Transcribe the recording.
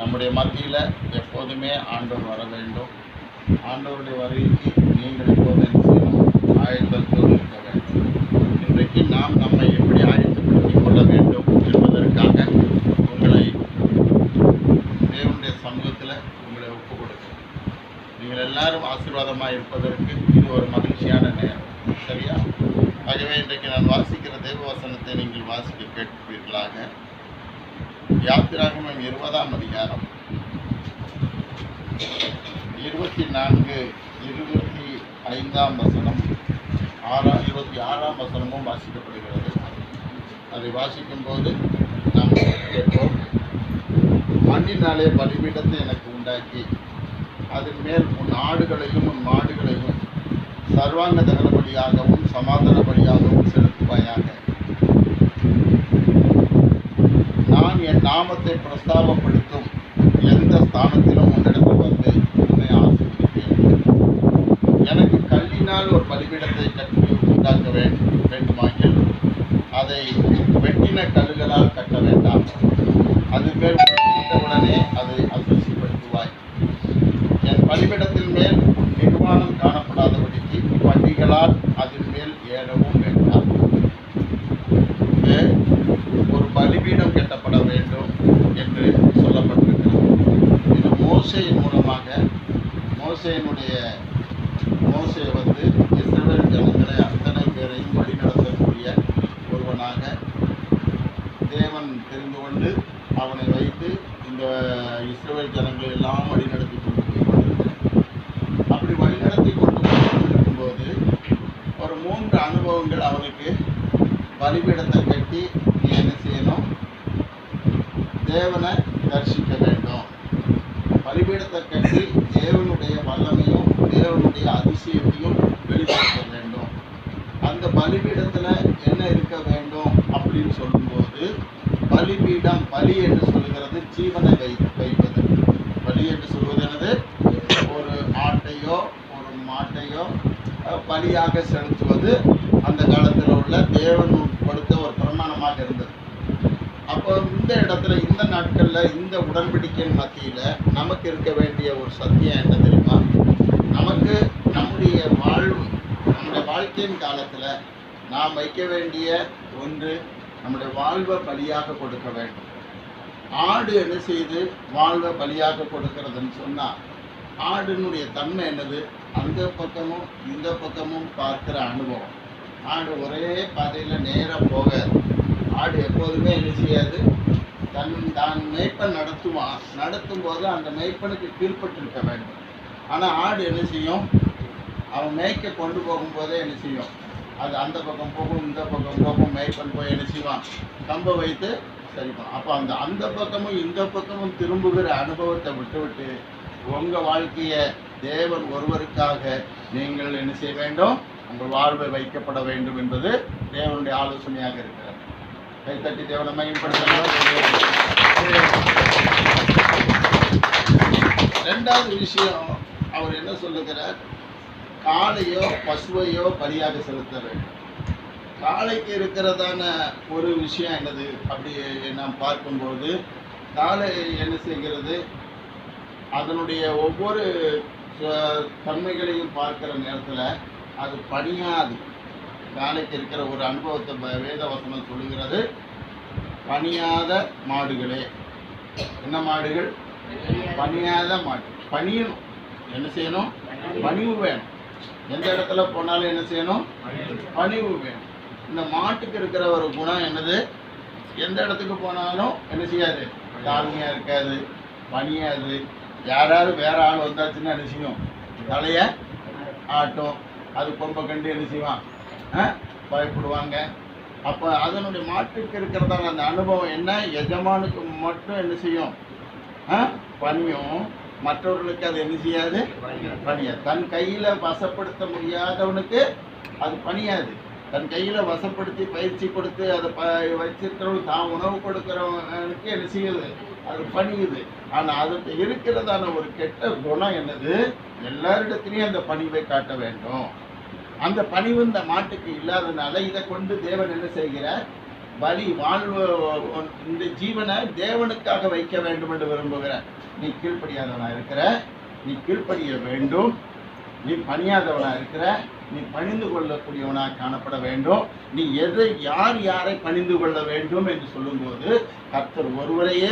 நம்முடைய மத்தியில் எப்போதுமே ஆண்டவர் வர வேண்டும். ஆண்டவருடைய வருகைக்கு நீங்கள் எப்போது ஆயத்தத்தோடு இருக்க வேண்டும். இன்றைக்கு நாம் நம்மை எப்படி ஆயத்தப்படுத்திக் கொள்ள வேண்டும் என்பதற்காக உங்களை தேவனுடைய சமூகத்தில் உங்களை ஒப்புக் கொடுக்கிறேன். நீங்கள் எல்லாரும் ஆசீர்வாதமாக இருப்பதற்கு இது ஒரு மகிழ்ச்சியான நேரம். சரியா? ஆகவே இன்றைக்கு நான் வாசிக்கிற தேவ வசனத்தை நீங்கள் வாசிக்க கேட்பீர்களாக. யாத்திராகமம் 20ஆம் அதிகாரம் 24, 25ஆம் வசனம், 26ஆம் வசனமும் வாசிக்கப்படுகிறது. அதை வாசிக்கும்போது நாம் கேட்போம். மண்ணினாலே பலிபீடத்தை எனக்கு உண்டாக்கி அதன் மேல் உன் ஆடுகளையும் உன் மாடுகளையும் சர்வாங்க தகன பலியாகவும் சமாதான பலியாகவும் செலுத்துவாயாக. நான் என் நாமத்தை பிரஸ்தாபப்படுத்தும் எந்த ஸ்தானத்திலும் உன்னிடத்தில் வந்து உன்னை ஆசீர்வதிப்பேன். எனக்கு கல்லினால் ஒரு பலிபீடத்தை கட்டி உண்டாக்க வேண்டுமாகில் அதை வெட்டின கல்லுகளால் கட்ட வேண்டாம். அது மேல் உடனே அதை அசுசிப்படுத்துவாய். என் பலிபீடத்தின் மேல் நிர்வாணம் காணப்படாதபடிக்கு பண்டிகளால் அதன் மேல் ஏறவும் வேண்டாம். ஒரு பலிபீடம் கட்டப்பட வேண்டும் என்று சொல்லப்பட்டிருக்கிறது. இது மோசேயின் மூலமாக மோசே வந்து இஸ்ரவேல் ஜனங்களை அத்தனை பேரையும் வழிநடத்தக்கூடிய ஒருவனாக தேவன் தெரிந்து கொண்டு அவனை வைத்து இந்த இஸ்ரவேல் ஜனங்களை எல்லாம் வழிநடத்தி கொண்டு போய்கொண்டிருக்கிறார். அப்படி வழிநடத்தி கொண்டு இருக்கும்போது ஒரு 3 அனுபவங்கள் அவனுக்கு பலிபீடத்தை கட்டி என்ன செய்யணும்? தேவனை தரிசிக்க வேண்டும். பலிபீடத்தை கட்டி தேவனுடைய வல்லமையும் தேவனுடைய அதிசயத்தையும் வெளிப்படுத்த வேண்டும். அந்த பலிபீடத்தில் என்ன இருக்க வேண்டும் அப்படின்னு சொல்லும்போது, பலிபீடம், பலி என்று சொல்லுகிறது ஜீவனை வைப்பது. பலி என்று சொல்வது என்னது? ஒரு ஆட்டையோ ஒரு மாட்டையோ பலியாக செலுத்துவது அந்த காலத்தில் உள்ள தேவன் கொடுத்த ஒரு பிரமாணமாக இருந்தது. அப்போ இந்த இடத்துல இந்த நாட்களில் இந்த உடன்படிக்கையின் மத்தியில் நமக்கு இருக்க வேண்டிய ஒரு சத்தியம் என்ன தெரியுமா? நமக்கு நம்முடைய வாழ்க்கையின் காலத்தில் நாம் வைக்க வேண்டிய ஒன்று, நம்முடைய வாழ்வை பலியாக கொடுக்க வேண்டும். ஆடு என்ன செய்து வாழ்வை பலியாக கொடுக்கிறதுன்னு சொன்னால், ஆடினுடைய தன்மை என்னது? அந்த பக்கமும் இந்த பக்கமும் பார்க்கிற அனுபவம். ஆடு ஒரே பாதையில் நேராக போகாது. ஆடு எப்போதுமே என்ன செய்யாது? தான் மேய்ப்பன் நடத்தும் போது அந்த மேய்ப்பனுக்கு கீழ்பட்டு இருக்க வேண்டும். ஆனால் ஆடு என்ன செய்யும்? அவன் மேய்க்க கொண்டு போகும்போதே என்ன செய்யும்? அது அந்த பக்கம் போகும், இந்த பக்கம் போகும். மேய்ப்பன் போய் என்ன செய்வான்? கம்பை வைத்து சரிப்பான். அப்போ அந்த பக்கமும் இந்த பக்கமும் திரும்புகிற அனுபவத்தை விட்டுவிட்டு உங்கள் வாழ்க்கையை தேவன் ஒருவருக்காக நீங்கள் என்ன செய்ய வேண்டும்? உங்கள் வாழ்வை வைக்கப்பட வேண்டும் என்பது தேவனுடைய ஆலோசனையாக இருக்கிறது. கைத்தட்டி தேவனை மகிமைப்படுத்தலாம். 2வது விஷயம் அவர் என்ன சொல்லுகிறார்? காளையோ பசுவையோ பலியாக செலுத்த வேண்டும். காளைக்கு இருக்கிறதான ஒரு விஷயம் என்னது அப்படி நாம் பார்க்கும்போது, காளை என்ன செய்கிறது? அதனுடைய ஒவ்வொரு தன்மைகளையும் பார்க்கிற நேரத்தில் அது பணியாது. காளைக்கு இருக்கிற ஒரு அனுபவத்தை வேதவசனம் சொல்லுகிறது. பணியாத மாடுகளே. என்ன மாடுகள்? பணியாத மாடு. பணியணும். என்ன செய்யணும்? பணிவு வேணும். எந்த இடத்துல போனாலும் என்ன செய்யணும்? பணிவு வேணும். இந்த மாட்டுக்கு இருக்கிற ஒரு குணம் என்னது? எந்த இடத்துக்கு போனாலும் என்ன செய்யாது? தாழ்மையாக இருக்காது, பணியாது. யாராவது வேற ஆள் வந்தாச்சுன்னா என்ன செய்யும்? தலையை ஆட்டும். அது கொம்பை கண்டு என்ன செய்வான்? பயப்படுவாங்க. அப்போ அதனுடைய மாட்டுக்கு இருக்கிறதான அந்த அனுபவம் என்ன? எஜமானுக்கு மட்டும் என்ன செய்யும்? பணியும். மற்றவர்களுக்கு அது என்ன செய்யாது? பணியாது. தன் கையில் வசப்படுத்த முடியாதவனுக்கு அது பணியாது. தன் கையில் வசப்படுத்தி பயிற்சி கொடுத்து அதை வச்சிருக்கிறவங்க தான் உணவு கொடுக்குறவனுக்கு என்ன செய்யுது? அது பணியுது. ஆனால் அதுக்கு இருக்கிறதான ஒரு கெட்ட குணம் என்னது? எல்லாரிடத்துலையும் அந்த பணிவை காட்ட வேண்டும். அந்த பணிவு இந்த மாட்டுக்கு இல்லாதனால இதை கொண்டு தேவன் என்ன செய்கிறார்? பலி வாழ்வு இந்த ஜீவனை தேவனுக்காக வைக்க வேண்டும் என்று விரும்புகிற நீ கீழ்ப்படியாதவனா இருக்கிற, நீ கீழ்ப்படிய வேண்டும். நீ பணியாதவனா இருக்கிற, நீ பணிந்து கொள்ளக்கூடியவனா காணப்பட வேண்டும். நீ யாரை பணிந்து கொள்ள வேண்டும் என்று சொல்லும்போது கர்த்தர் ஒருவரையே